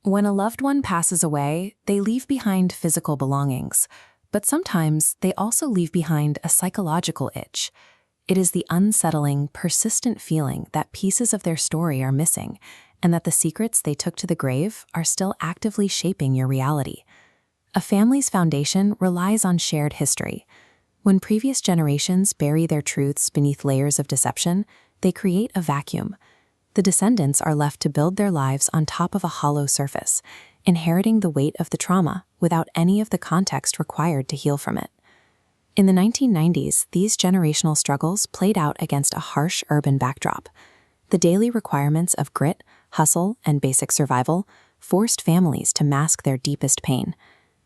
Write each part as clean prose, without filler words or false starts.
When a loved one passes away, they leave behind physical belongings, but sometimes they also leave behind a psychological itch. It is the unsettling, persistent feeling that pieces of their story are missing and that the secrets they took to the grave are still actively shaping your reality. A family's foundation relies on shared history. When previous generations bury their truths beneath layers of deception, they create a vacuum. The descendants are left to build their lives on top of a hollow surface, inheriting the weight of the trauma without any of the context required to heal from it. In the 1990s, these generational struggles played out against a harsh urban backdrop. The daily requirements of grit, hustle, and basic survival forced families to mask their deepest pain.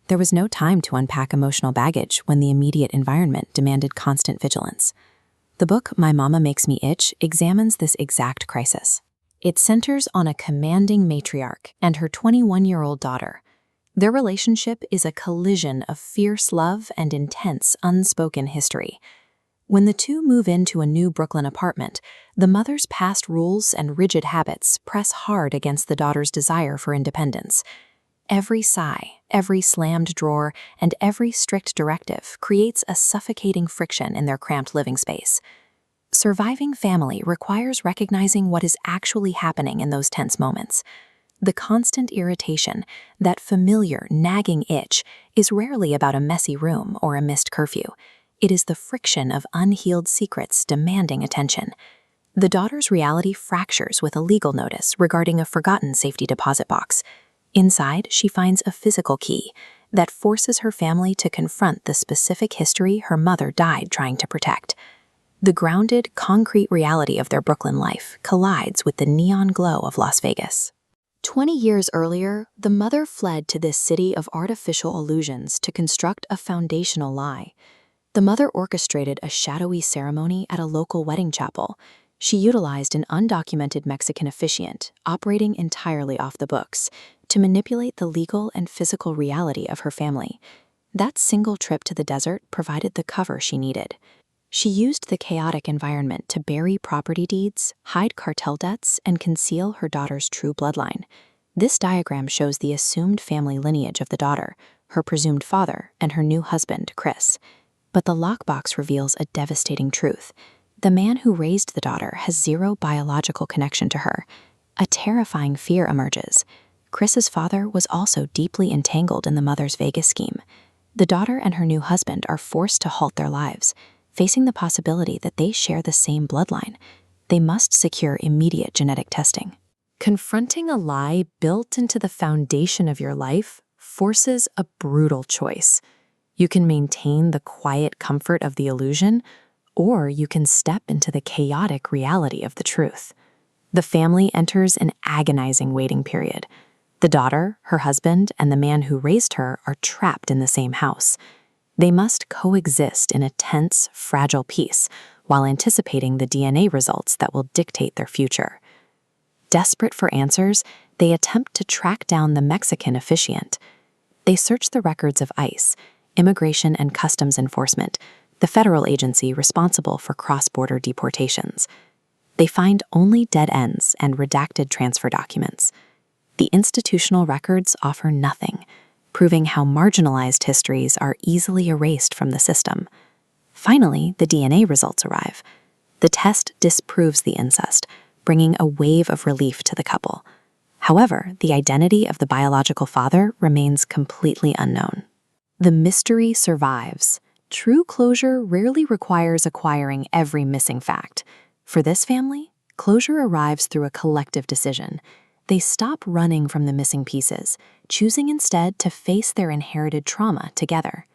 There was no time to unpack emotional baggage when the immediate environment demanded constant vigilance. The book My Mama Makes Me Itch examines this exact crisis. It centers on a commanding matriarch and her 21-year-old daughter. Their relationship is a collision of fierce love and intense, unspoken history. When the two move into a new Brooklyn apartment, the mother's past rules and rigid habits press hard against the daughter's desire for independence. Every sigh, every slammed drawer, and every strict directive creates a suffocating friction in their cramped living space. Surviving family requires recognizing what is actually happening in those tense moments. The constant irritation, that familiar, nagging itch, is rarely about a messy room or a missed curfew. It is the friction of unhealed secrets demanding attention. The daughter's reality fractures with a legal notice regarding a forgotten safety deposit box. Inside, she finds a physical key that forces her family to confront the specific history her mother died trying to protect. The grounded, concrete reality of their Brooklyn life collides with the neon glow of Las Vegas. 20 years earlier, the mother fled to this city of artificial illusions to construct a foundational lie. The mother orchestrated a shadowy ceremony at a local wedding chapel. She utilized an undocumented Mexican officiant, operating entirely off the books, to manipulate the legal and physical reality of her family. That single trip to the desert provided the cover she needed. She used the chaotic environment to bury property deeds, hide cartel debts, and conceal her daughter's true bloodline. This diagram shows the assumed family lineage of the daughter, her presumed father, and her new husband, Chris. But the lockbox reveals a devastating truth. The man who raised the daughter has zero biological connection to her. A terrifying fear emerges. Chris's father was also deeply entangled in the mother's Vegas scheme. The daughter and her new husband are forced to halt their lives, facing the possibility that they share the same bloodline. They must secure immediate genetic testing. Confronting a lie built into the foundation of your life forces a brutal choice. You can maintain the quiet comfort of the illusion, or you can step into the chaotic reality of the truth. The family enters an agonizing waiting period. The daughter, her husband, and the man who raised her are trapped in the same house. They must coexist in a tense, fragile peace while anticipating the DNA results that will dictate their future. Desperate for answers, they attempt to track down the Mexican officiant. They search the records of ICE, Immigration and Customs Enforcement, the federal agency responsible for cross-border deportations. They find only dead ends and redacted transfer documents. The institutional records offer nothing, proving how marginalized histories are easily erased from the system. Finally, the DNA results arrive. The test disproves the incest, bringing a wave of relief to the couple. However, the identity of the biological father remains completely unknown. The mystery survives. True closure rarely requires acquiring every missing fact. For this family, closure arrives through a collective decision. They stop running from the missing pieces, choosing instead to face their inherited trauma together.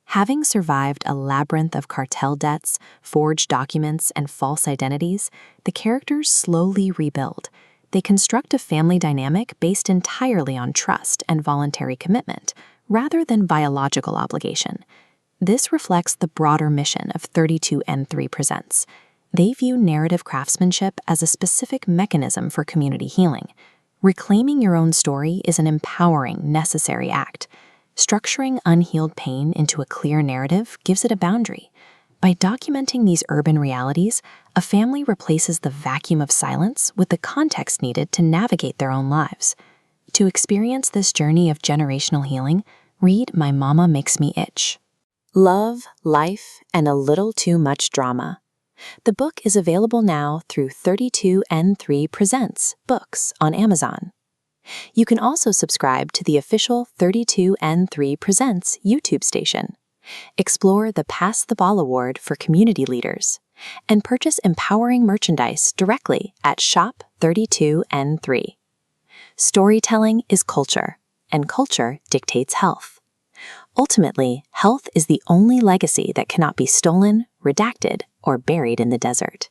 Having survived a labyrinth of cartel debts, forged documents, and false identities, the characters slowly rebuild. They construct a family dynamic based entirely on trust and voluntary commitment, rather than biological obligation. This reflects the broader mission of 32n3 Presents. They view narrative craftsmanship as a specific mechanism for community healing. Reclaiming your own story is an empowering, necessary act. Structuring unhealed pain into a clear narrative gives it a boundary. By documenting these urban realities, a family replaces the vacuum of silence with the context needed to navigate their own lives. To experience this journey of generational healing, read My Momma Makes Me Itch. Love, Life, and a Little Too Much Drama. The book is available now through 32n3presents books on Amazon. You can also subscribe to the official 32n3presents YouTube station, explore the Pass the Ball Award for community leaders, and purchase empowering merchandise directly at Shop 32n3. Storytelling is culture, and culture dictates health. Ultimately, health is the only legacy that cannot be stolen, redacted, or buried in the desert.